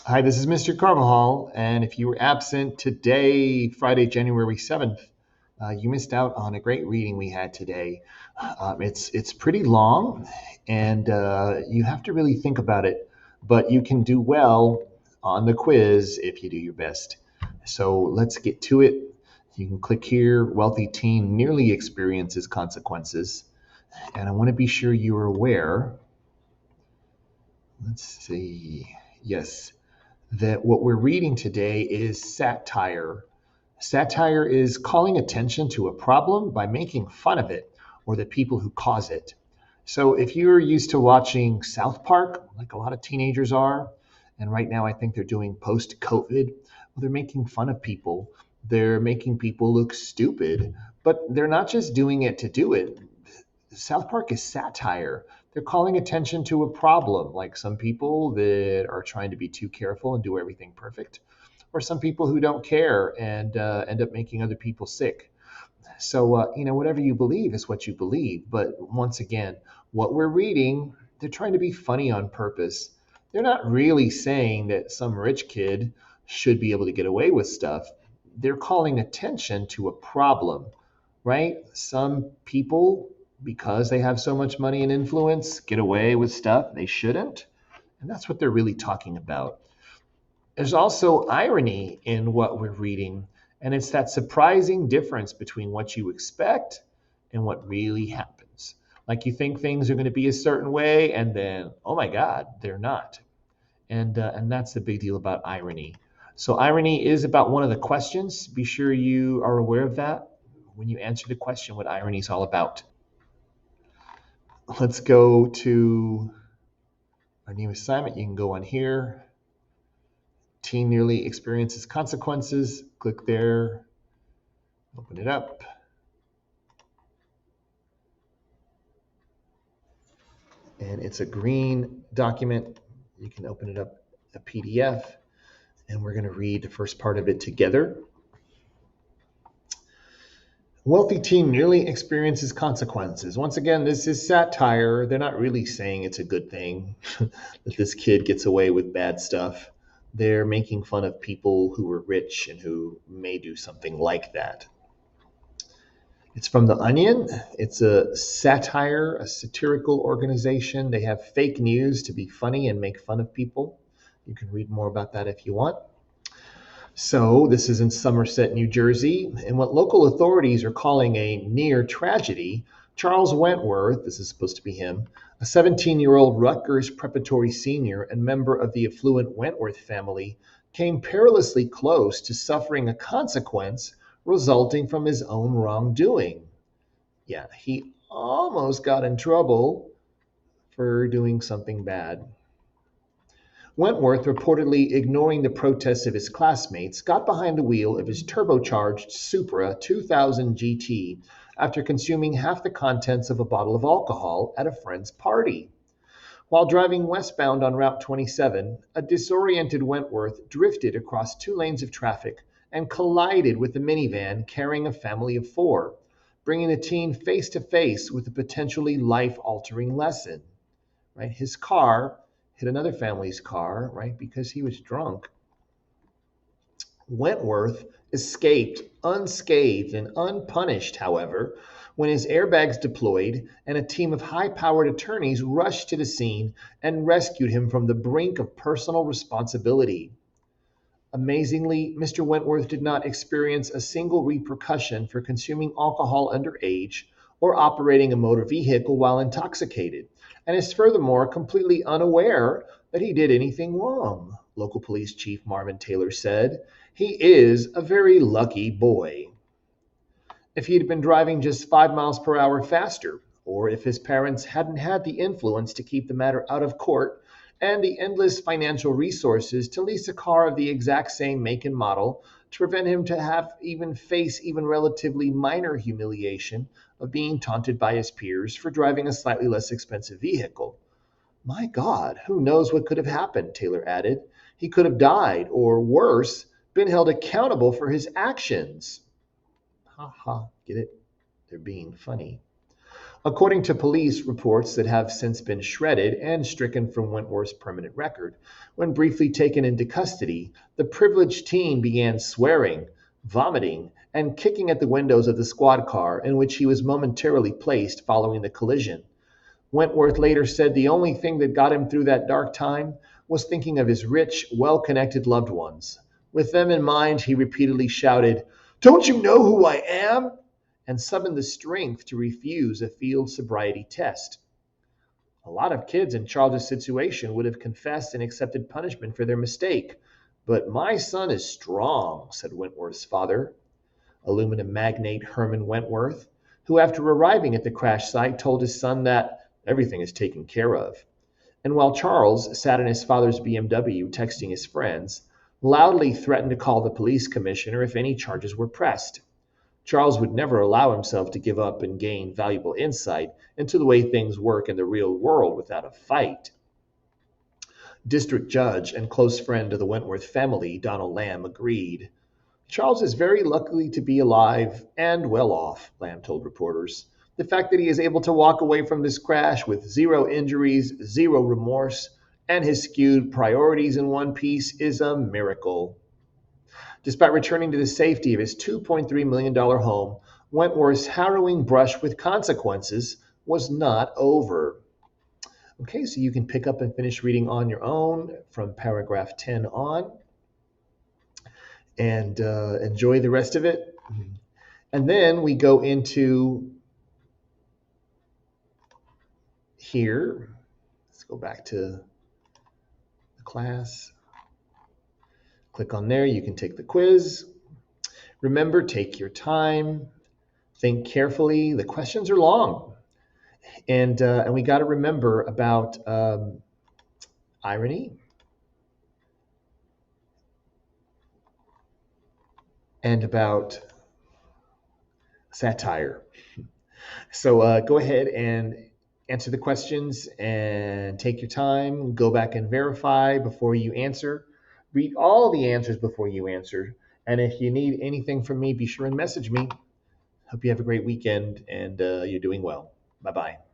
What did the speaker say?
Hi, this is Mr. Carvajal, and if you were absent today, Friday, January 7th, you missed out on a great reading we had today. It's pretty long, and you have to really think about it, but you can do well on the quiz if you do your best. So let's get to it. You can click here. Wealthy teen nearly experiences consequences, and I want to be sure you are aware. Let's see. Yes, that what we're reading today is satire. Satire is calling attention to a problem by making fun of it or the people who cause it. So if you're used to watching South Park, like a lot of teenagers are, and right now I think they're doing post COVID, well, they're making fun of people. They're making people look stupid, but they're not just doing it to do it. South Park is satire. They're calling attention to a problem, like some people that are trying to be too careful and do everything perfect, or some people who don't care and end up making other people sick. So, whatever you believe is what you believe. But once again, what we're reading, they're trying to be funny on purpose. They're not really saying that some rich kid should be able to get away with stuff. They're calling attention to a problem, right? Some people, because they have so much money and influence, get away with stuff they shouldn't. And that's what they're really talking about. There's also irony in what we're reading, and it's that surprising difference between what you expect and what really happens. Like you think things are going to be a certain way, and then, oh my God, they're not. And that's the big deal about irony. So irony is about one of the questions. Be sure you are aware of that when you answer the question what irony is all about. Let's go to our new assignment. You can go on here. Teen nearly experiences consequences. Click there, open it up. And it's a green document. You can open it up a PDF, and we're going to read the first part of it together. Wealthy teen nearly experiences consequences. Once again, this is satire. They're not really saying it's a good thing that this kid gets away with bad stuff. They're making fun of people who are rich and who may do something like that. It's from The Onion. It's a satire, a satirical organization. They have fake news to be funny and make fun of people. You can read more about that if you want. So, this is in Somerset, New Jersey, and what local authorities are calling a near tragedy. Charles Wentworth, this is supposed to be him, a 17-year-old Rutgers preparatory senior and member of the affluent Wentworth family, came perilously close to suffering a consequence resulting from his own wrongdoing. Yeah, he almost got in trouble for doing something bad. Wentworth, reportedly ignoring the protests of his classmates, got behind the wheel of his turbocharged Supra 2000 GT after consuming half the contents of a bottle of alcohol at a friend's party. While driving westbound on Route 27, a disoriented Wentworth drifted across two lanes of traffic and collided with a minivan carrying a family of four, bringing the teen face to face with a potentially life-altering lesson. Right? His car hit another family's car, right, because he was drunk. Wentworth escaped unscathed and unpunished, however, when his airbags deployed and a team of high-powered attorneys rushed to the scene and rescued him from the brink of personal responsibility. Amazingly, Mr. Wentworth did not experience a single repercussion for consuming alcohol underage or operating a motor vehicle while intoxicated, and is furthermore completely unaware that he did anything wrong, local police chief Marvin Taylor said. He is a very lucky boy. If he had been driving just 5 miles per hour faster, or if his parents hadn't had the influence to keep the matter out of court and the endless financial resources to lease a car of the exact same make and model to prevent him to have even face even relatively minor humiliation of being taunted by his peers for driving a slightly less expensive vehicle. My God, who knows what could have happened, Taylor added. He could have died, or worse, been held accountable for his actions. Ha ha, get it? They're being funny. According to police reports that have since been shredded and stricken from Wentworth's permanent record, when briefly taken into custody, the privileged teen began swearing, vomiting, and kicking at the windows of the squad car in which he was momentarily placed following the collision. Wentworth later said the only thing that got him through that dark time was thinking of his rich, well connected loved ones. With them in mind, he repeatedly shouted, "Don't you know who I am?" and summoned the strength to refuse a field sobriety test. A lot of kids in Charles's situation would have confessed and accepted punishment for their mistake. But my son is strong, said Wentworth's father, aluminum magnate Herman Wentworth, who, after arriving at the crash site, told his son that everything is taken care of. And while Charles sat in his father's BMW texting his friends, loudly threatened to call the police commissioner if any charges were pressed. Charles would never allow himself to give up and gain valuable insight into the way things work in the real world without a fight. District Judge and close friend of the Wentworth family, Donald Lamb, agreed. Charles is very lucky to be alive and well off, Lamb told reporters. The fact that he is able to walk away from this crash with zero injuries, zero remorse, and his skewed priorities in one piece is a miracle. Despite returning to the safety of his $2.3 million home, Wentworth's harrowing brush with consequences was not over. Okay, so you can pick up and finish reading on your own from paragraph 10 on and enjoy the rest of it. And then we go into here. Let's go back to the class. Click on there. You can take the quiz. Remember, take your time. Think carefully. The questions are long. And we got to remember about irony and about satire. So go ahead and answer the questions and take your time. Go back and verify before you answer. Read all the answers before you answer. And if you need anything from me, be sure and message me. Hope you have a great weekend and you're doing well. Bye-bye.